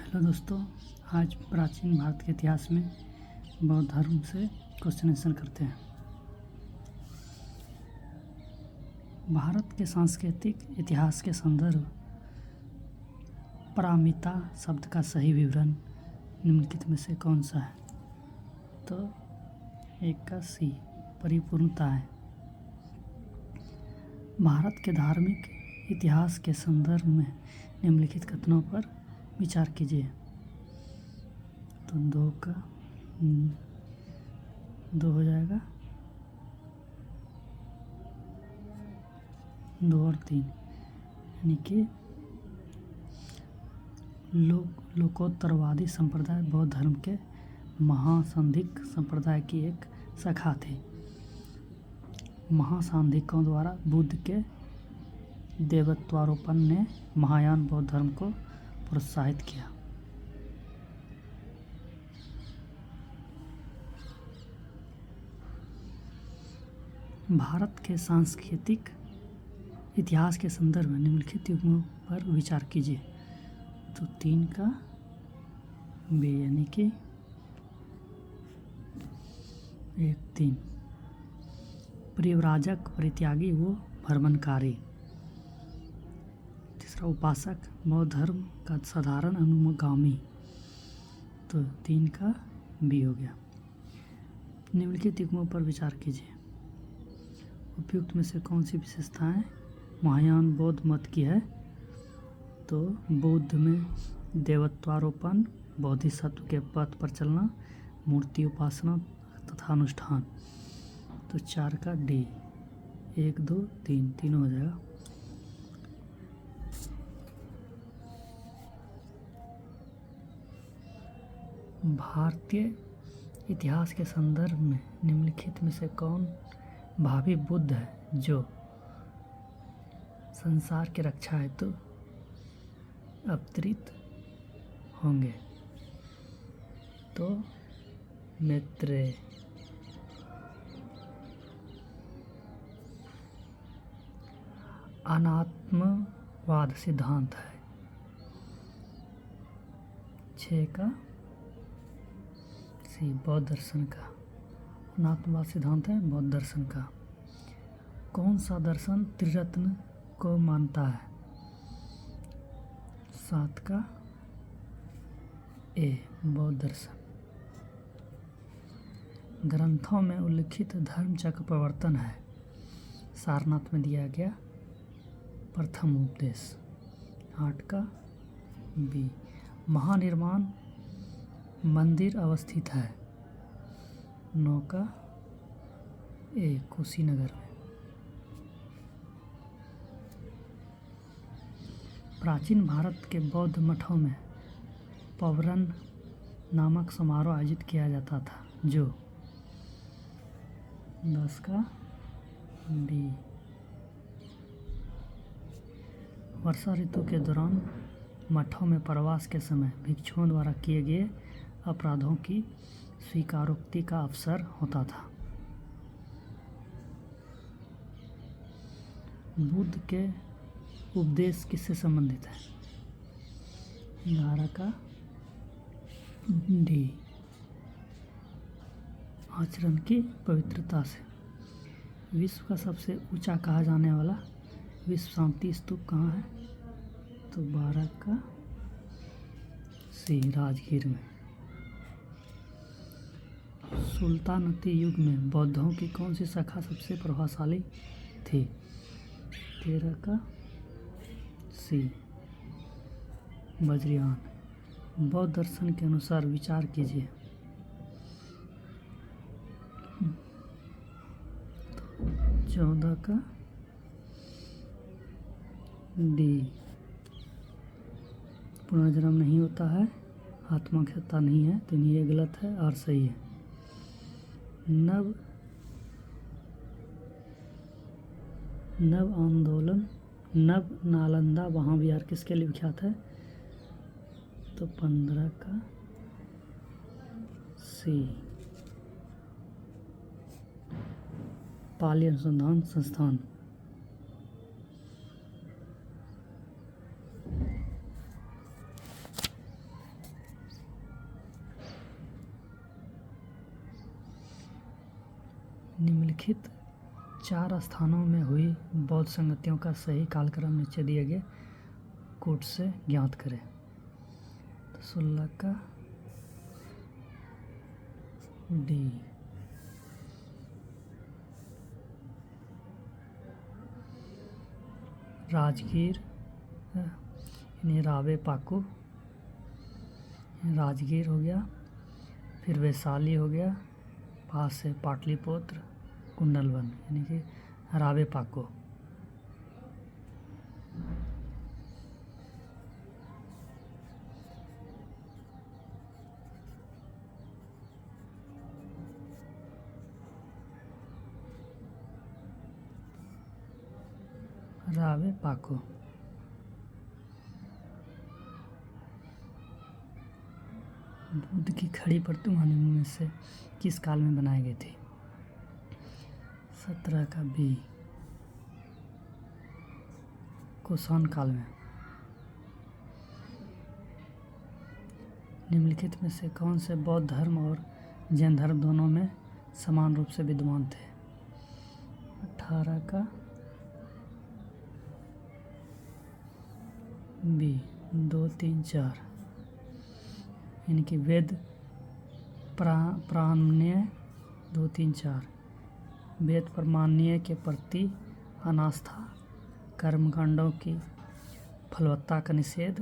Hello दोस्तों, आज प्राचीन भारत के इतिहास में बौद्ध धर्म से क्वेश्चन आंसर करते हैं। भारत के सांस्कृतिक इतिहास के संदर्भ पारमिता शब्द का सही विवरण निम्नलिखित में से कौन सा है? तो एक का सी परिपूर्णता है। भारत के धार्मिक इतिहास के संदर्भ में निम्नलिखित कथनों पर विचार कीजिए। तो दो हो जाएगा, 2 और 3, यानी कि लोकोत्तरवादी संप्रदाय बौद्ध धर्म के महासांधिक संप्रदाय की एक शाखा थी। महासांधिकों द्वारा बुद्ध के देवत्वारोपण ने महायान बौद्ध धर्म को प्रोत्साहित किया। भारत के सांस्कृतिक इतिहास के संदर्भ में निम्नलिखित युग्मों पर विचार कीजिए। तो 3 का बी, यानी कि 1, 3। परिव्राजक, परित्यागी वो भ्रमणकारी। तीसरा उपासक, बौद्ध धर्म का साधारण अनुगामी। तो 3 का बी हो गया। निम्नलिखित युग्मों पर विचार कीजिए। उपयुक्त में से कौन सी विशेषताएं महायान बौद्ध मत की है? तो बुद्ध में देवत्वारोपण, बोधिसत्व के पथ पर चलना, मूर्ति उपासना तथा अनुष्ठान। तो 4 का डी, 1, 2, 3 तीनों हो जाएगा। भारतीय इतिहास के संदर्भ में निम्नलिखित में से कौन भावी बुद्ध है जो संसार की रक्षा हेतु अवतरित होंगे? तो मैत्रेय। अनात्मवाद सिद्धांत है। 6 का सी, बौद्ध दर्शन का। अनात्मवाद सिद्धांत है बौद्ध दर्शन का। कौन सा दर्शन त्रिरत्न को मानता है? 7 का ए, बौद्ध दर्शन। ग्रंथों में उल्लिखित धर्म चक्र प्रवर्तन है। सारनाथ में दिया गया प्रथम उपदेश। 8 का बी, महानिर्माण मंदिर अवस्थित है। 9 का ए, कुशीनगर में। प्राचीन भारत के बौद्ध मठों में पवरन नामक समारोह आयोजित किया जाता था जो 10 का बी, वर्षा ऋतु के दौरान मठों में प्रवास के समय भिक्षुओं द्वारा किए गए अपराधों की स्वीकारोक्ति का अवसर होता था। बुद्ध के उपदेश किससे संबंधित है? 11 का डी, आचरण की पवित्रता से। विश्व का सबसे ऊंचा कहा जाने वाला विश्व शांति स्तूप कहाँ है? तो 12 का सी, राजगीर में। सुल्तानती युग में बौद्धों की कौन सी शाखा सबसे प्रभावशाली थी? 13 का सी, वज्रयान। बौद्ध दर्शन के अनुसार विचार कीजिए। 14 का डी, पुनर्जन्म नहीं होता है, आत्मा की सत्ता नहीं है। तो ये गलत है और सही है। नव आंदोलन, नव नालंदा महाविहार किसके लिए विख्यात है? तो 15 का सी, पाली अनुसंधान संस्थान। निम्नलिखित 4 स्थानों में हुई बौद्ध संगतियों का सही कालक्रम नीचे दिए गए कूट से ज्ञात करें। तो 16 का डी। राजगीर यानी रावे पाकू, राजगीर हो गया, फिर वैशाली हो गया, पास से पाटलिपुत्र, कुंडलवन यानी कि रावे पाको। रावे पाको। बुद्ध की खड़ी प्रतिमा निम्न में से किस काल में बनाई गई थी? 17 का बी। कुषाण काल में। निम्नलिखित में से कौन से बौद्ध धर्म और जैन धर्म दोनों में समान रूप से विद्यमान थे? 18 का बी। 2, 3, 4 यानी कि वेद प्रामाण्य 2, 3, 4 वेद प्रामाण्य के प्रति अनास्था, कर्मकांडों की फलवत्ता का निषेध,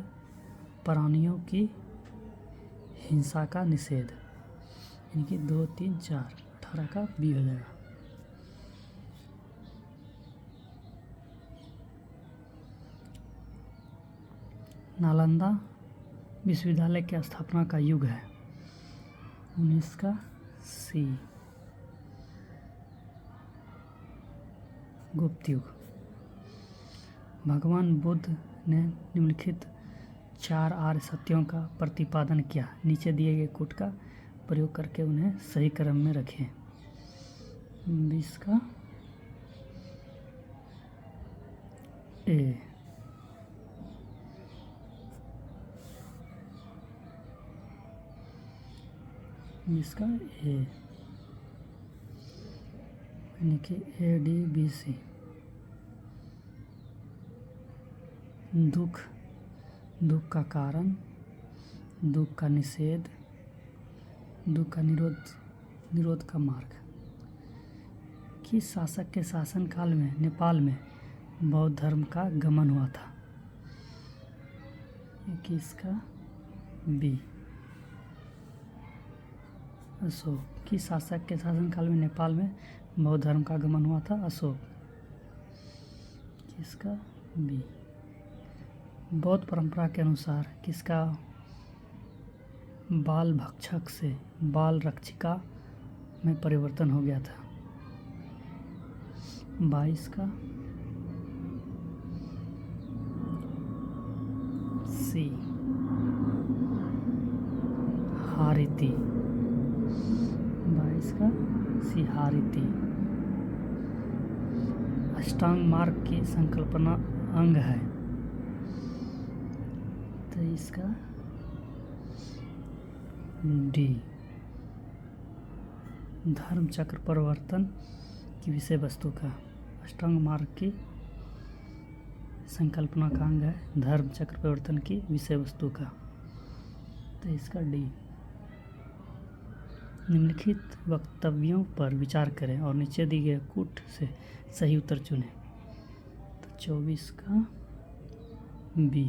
प्राणियों की हिंसा का निषेध यानी कि 2, 3, 4 18 का बी हो जाएगा। नालंदा विश्वविद्यालय की स्थापना का युग है? 19 का सी। गुप्त युग। भगवान बुद्ध ने निम्नलिखित 4 आर्य सत्यों का प्रतिपादन किया। नीचे दिए गए कूट का प्रयोग करके उन्हें सही क्रम में रखें। 20 का ए। इसका ए यानी कि ADBC। दुख, दुख का कारण, दुख का निषेध, दुख का निरोध का मार्ग। किस शासक के शासन काल में नेपाल में बौद्ध धर्म का गमन हुआ था? 21 का बी। अशोक। किस शासक के शासनकाल में नेपाल में बौद्ध धर्म का आगमन हुआ था? अशोक। किसका बी। बौद्ध परंपरा के अनुसार किसका बाल भक्षक से बाल रक्षिका में परिवर्तन हो गया था? 22 का सी। हारिती। 22 का सिहारिती। अष्टांग मार्ग की संकल्पना अंग है? 23 का डी। धर्म चक्र परिवर्तन की विषय वस्तु का अष्टांग मार्ग की संकल्पना का अंग है धर्म चक्र परिवर्तन की विषय वस्तु का। 23 का डी। निम्नलिखित वक्तव्यों पर विचार करें और नीचे दिए गए कूट से सही उत्तर चुनें। तो 24 का बी।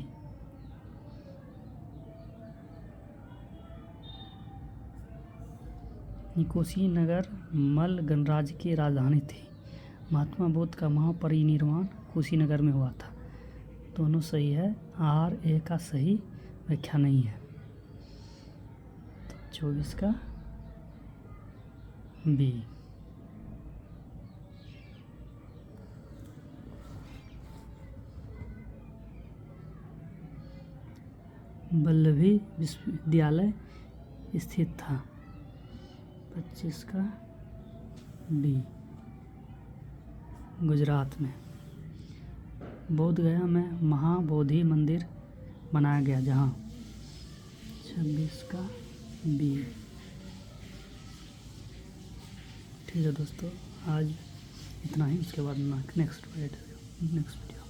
कुशीनगर मल्ल गणराज्य की राजधानी थी। महात्मा बुद्ध का महापरिनिर्वाण कुशीनगर में हुआ था। दोनों सही है, आर ए का सही व्याख्या नहीं है। तो 24 का बी। वल्लभी विश्वविद्यालय स्थित था। 25 का डी। गुजरात में। बोध गया में महाबोधि मंदिर बनाया गया जहाँ। 26 का बी। ठीक है दोस्तों, आज इतना ही। उसके बाद नेक्स्ट वीडियो।